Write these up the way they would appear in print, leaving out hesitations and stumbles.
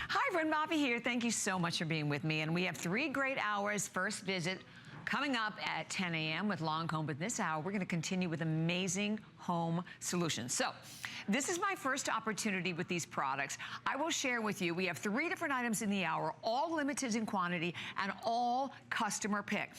Hi, everyone, Bobby here. Thank you so much for being with me. And we have 3 great hours. First visit coming up at 10 a.m. with Lancome, but this hour we're going to continue with amazing home solutions. So this is my first opportunity with these products. I will share with you, we have 3 different items in the hour, all limited in quantity and all customer pick.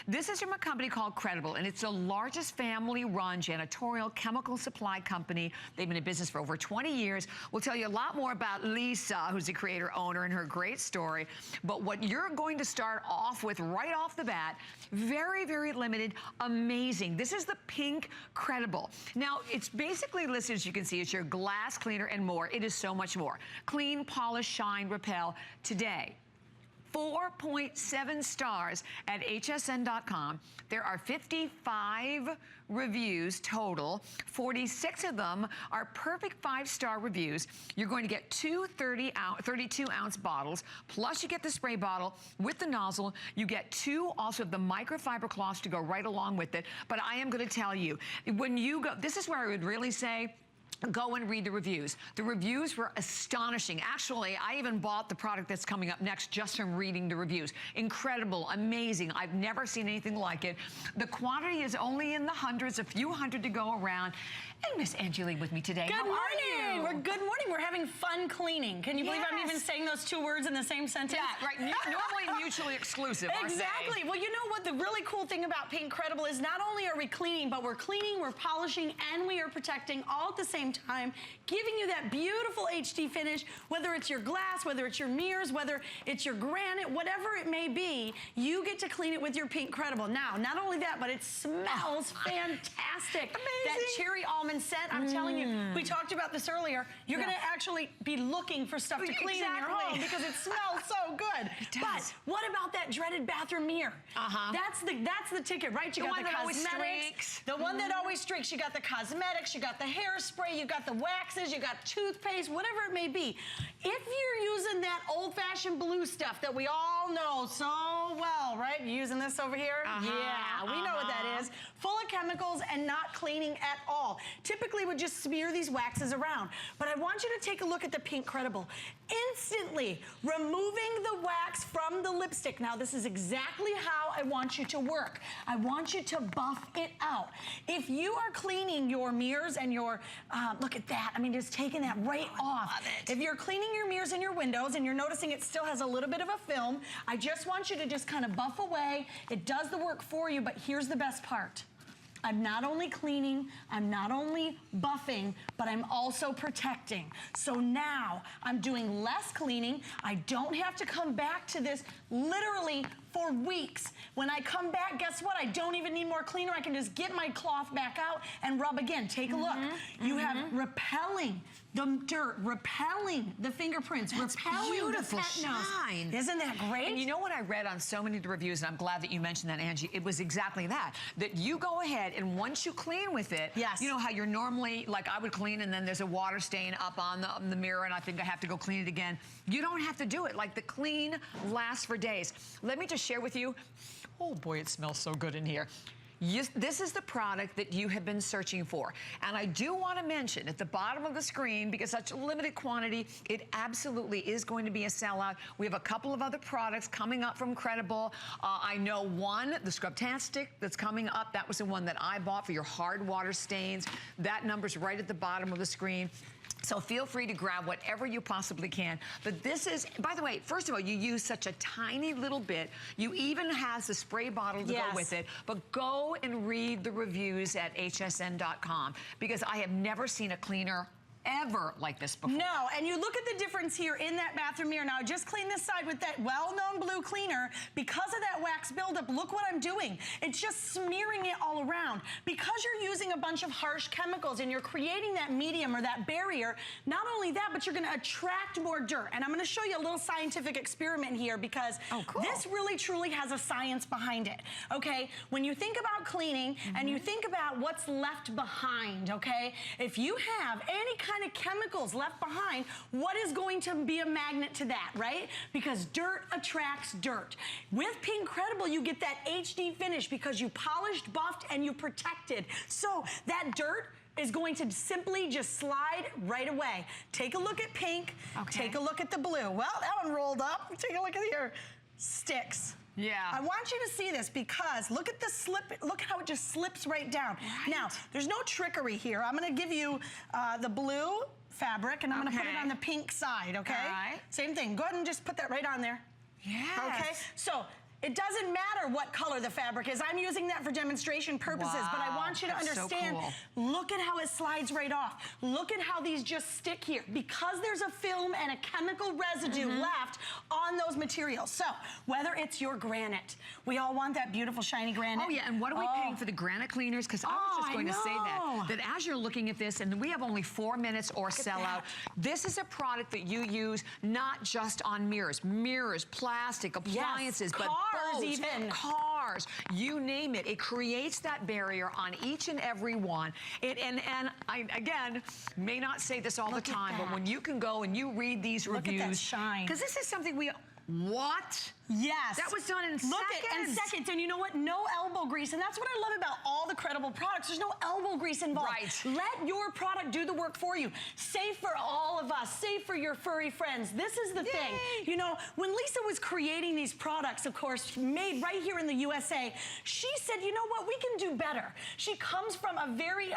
This is from a company called Pinkcredible, and it's the largest family-run janitorial chemical supply company. They've been in business for over 20 years. We'll tell you a lot more about Lisa, who's the creator owner, and her great story. But what you're going to start off with right off the bat, very, very limited, amazing. This is the Pinkcredible. Now, it's basically listed, as you can see, it's your glass cleaner and more. It is so much more. Clean, polish, shine, repel. Today, 4.7 stars at hsn.com. There are 55 reviews total. 46 of them are perfect 5-star reviews. You're going to get 2 32-ounce bottles, plus you get the spray bottle with the nozzle. You get 2 also of the microfiber cloths to go right along with it. But I am going to tell you, when you go, this is where I would really say, go and read the reviews. The reviews were astonishing. Actually, I even bought the product that's coming up next just from reading the reviews. Incredible, amazing. I've never seen anything like it. The quantity is only in the hundreds, a few hundred to go around. And Miss Angela with me today. Good morning. Good morning. We're having fun cleaning. Can you believe I'm even saying those 2 words in the same sentence? Yeah, right. Normally mutually exclusive. Exactly. Well, you know what? The really cool thing about Pinkcredible is not only are we cleaning, but we're cleaning, we're polishing, and we are protecting all at the same time, giving you that beautiful HD finish, whether it's your glass, whether it's your mirrors, whether it's your granite, whatever it may be, you get to clean it with your Pinkcredible. Now, not only that, but it smells fantastic. Amazing. That cherry almond scent, I'm telling you, we talked about this earlier, you're gonna actually be looking for stuff to clean in your home because it smells so good. But what about that dreaded bathroom mirror? That's the ticket, right? You got the cosmetics, the one that always streaks. You got the cosmetics, you got the hairspray, you got the waxes, you got toothpaste, whatever it may be. If you're using that old-fashioned blue stuff that we all know so well, right? You're using this over here? Yeah, we know what that is. Full of chemicals and not cleaning at all. Typically, we just smear these waxes around. But I want you to take a look at the Pinkcredible. Instantly removing the wax from the lipstick. Now, this is exactly how I want you to work. I want you to buff it out. If you are cleaning your mirrors and your, look at that. I mean, just taking that right off. If you're cleaning your mirrors and your windows and you're noticing it still has a little bit of a film, I just want you to just kind of buff away. It does the work for you, but here's the best part. I'm not only cleaning, I'm not only buffing, but I'm also protecting. So now I'm doing less cleaning. I don't have to come back to this literally for weeks. When I come back, guess what? I don't even need more cleaner. I can just get my cloth back out and rub again. Take a look. You have repelling the dirt, repelling the fingerprints, repelling beautiful the shine. Isn't that great? And you know what I read on so many of the reviews, and I'm glad that you mentioned that, Angie, it was exactly that. That you go ahead and once you clean with it, you know how you're normally, like I would clean and then there's a water stain up on the mirror and I think I have to go clean it again. You don't have to do it. Like the clean lasts for days. Let me just share with you, oh boy, it smells so good in here. This is the product that you have been searching for. And I do want to mention at the bottom of the screen, because such a limited quantity, it absolutely is going to be a sellout. We have a couple of other products coming up from Pinkcredible. I know one, the Scrubtastic that's coming up. That was the one that I bought for your hard water stains. That number's right at the bottom of the screen. So feel free to grab whatever you possibly can. But this is, by the way, first of all, you use such a tiny little bit. You even have the spray bottle to go with it. But go and read the reviews at hsn.com because I have never seen a cleaner ever like this before. No, and you look at the difference here in that bathroom mirror. Now, I just cleaned this side with that well-known blue cleaner. Because of that wax buildup, look what I'm doing. It's just smearing it all around. Because you're using a bunch of harsh chemicals and you're creating that medium or that barrier, not only that, but you're gonna attract more dirt. And I'm gonna show you a little scientific experiment here because this really truly has a science behind it, okay? When you think about cleaning and you think about what's left behind, okay? If you have any kind of chemicals left behind, what is going to be a magnet to that, right? Because dirt attracts dirt. With Pinkcredible, you get that HD finish because you polished, buffed, and you protected. So that dirt is going to simply just slide right away. Take a look at pink, take a look at the blue. Well, that one rolled up. Take a look at here. Sticks. Yeah. I want you to see this because look at the slip, look how it just slips right down. Right. Now, there's no trickery here. I'm gonna give you the blue fabric and I'm gonna put it on the pink side, okay? All right. Same thing, go ahead and just put that right on there. Yes. Okay, so it doesn't matter what color the fabric is. I'm using that for demonstration purposes, but I want you to understand, so cool. Look at how it slides right off. Look at how these just stick here. Because there's a film and a chemical residue left on those materials. So, whether it's your granite, we all want that beautiful shiny granite. Oh yeah, and what are we paying for the granite cleaners? Because I was just going to say that as you're looking at this, and we have only 4 minutes or sellout, this is a product that you use not just on mirrors, plastic, appliances, but boats, even cars, you name it. It creates that barrier on each and every one. And I, again, may not say this all the time, but when you can go and you read these reviews. Look at that shine. Because this is something we... What? Yes. That was done in seconds. And you know what? No elbow grease. And that's what I love about all the Credible products. There's no elbow grease involved. Right. Let your product do the work for you. Safe for all of us. Safe for your furry friends. This is the thing. You know, when Lisa was creating these products, of course, made right here in the USA, she said, you know what? We can do better. She comes from a very,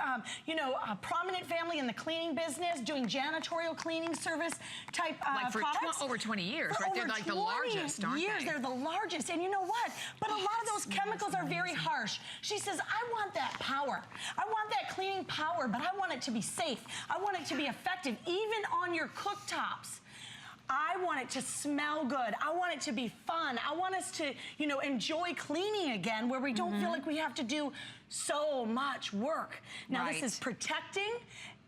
prominent family in the cleaning business, doing janitorial cleaning service type like for products. over 20 years, right? They're like the largest, aren't they? They're the largest, and you know what? But a lot of those chemicals are very harsh. She says, I want that power. I want that cleaning power, but I want it to be safe. I want it to be effective, even on your cooktops. I want it to smell good. I want it to be fun. I want us to, enjoy cleaning again where we don't feel like we have to do so much work. Now, this is protecting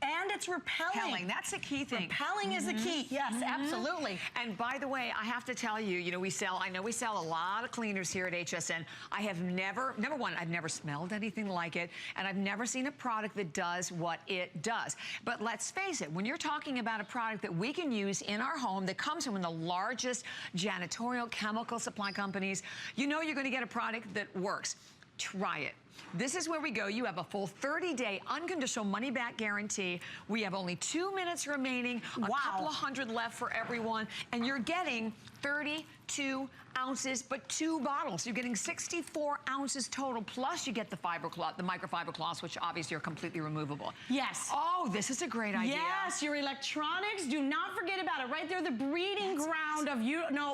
and it's repelling. That's the key thing. Repelling is the key. Yes, absolutely. And by the way, I have to tell you, I know we sell a lot of cleaners here at HSN. I have never, number one, I've never smelled anything like it, and I've never seen a product that does what it does. But let's face it, when you're talking about a product that we can use in our home that comes from one of the largest janitorial chemical supply companies, you're going to get a product that works. Try it. This is where we go. You have a full 30-day unconditional money-back guarantee. We have only 2 minutes remaining, a couple of hundred left for everyone, and you're getting 32 ounces, but 2 bottles. You're getting 64 ounces total, plus you get the fiber cloth, the microfiber cloths, which obviously are completely removable. Yes. Oh, this is a great idea. Yes, your electronics, do not forget about it. Right there, the breeding ground of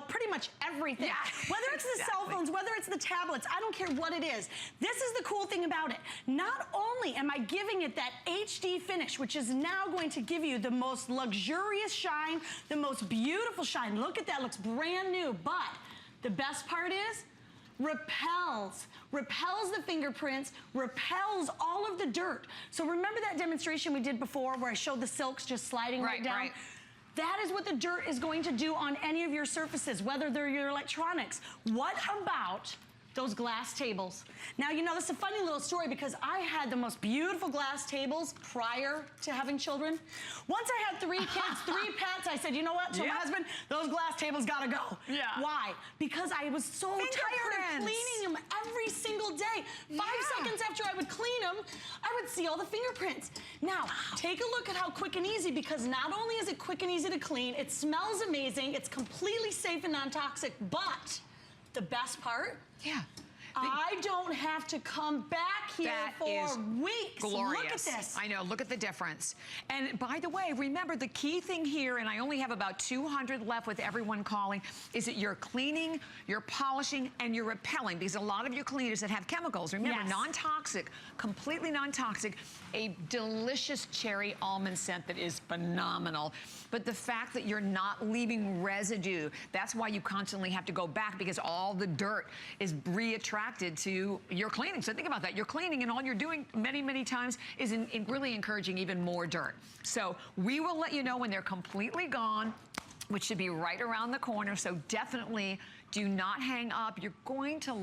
pretty much everything. Yeah. Whether it's the cell phones, whether it's the tablets, I don't care what it is. This is the cool thing about it. Not only am I giving it that HD finish, which is now going to give you the most luxurious shine, the most beautiful shine. Look at that, looks brand new, but the best part is, repels the fingerprints, repels all of the dirt. So remember that demonstration we did before where I showed the silks just sliding right down? Right. That is what the dirt is going to do on any of your surfaces, whether they're your electronics. What about those glass tables? Now, this is a funny little story because I had the most beautiful glass tables prior to having children. Once I had 3 kids, 3 pets, I said, you know what, to my husband, those glass tables gotta go. Yeah. Why? Because I was so tired of cleaning them every single day. 5 seconds after I would clean them, I would see all the fingerprints. Now, take a look at how quick and easy, because not only is it quick and easy to clean, it smells amazing, it's completely safe and non-toxic, but the best part? I don't have to come back here for weeks. Glorious. Look at this. I know, look at the difference. And by the way, remember the key thing here, and I only have about 200 left with everyone calling, is that you're cleaning, you're polishing, and you're repelling, because a lot of your cleaners that have chemicals, remember, non-toxic, completely non-toxic, a delicious cherry almond scent that is phenomenal. But the fact that you're not leaving residue, that's why you constantly have to go back, because all the dirt is re-attracted to your cleaning. So think about that. You're cleaning and all you're doing many, many times is really encouraging even more dirt. So we will let you know when they're completely gone, which should be right around the corner. So definitely do not hang up. You're going to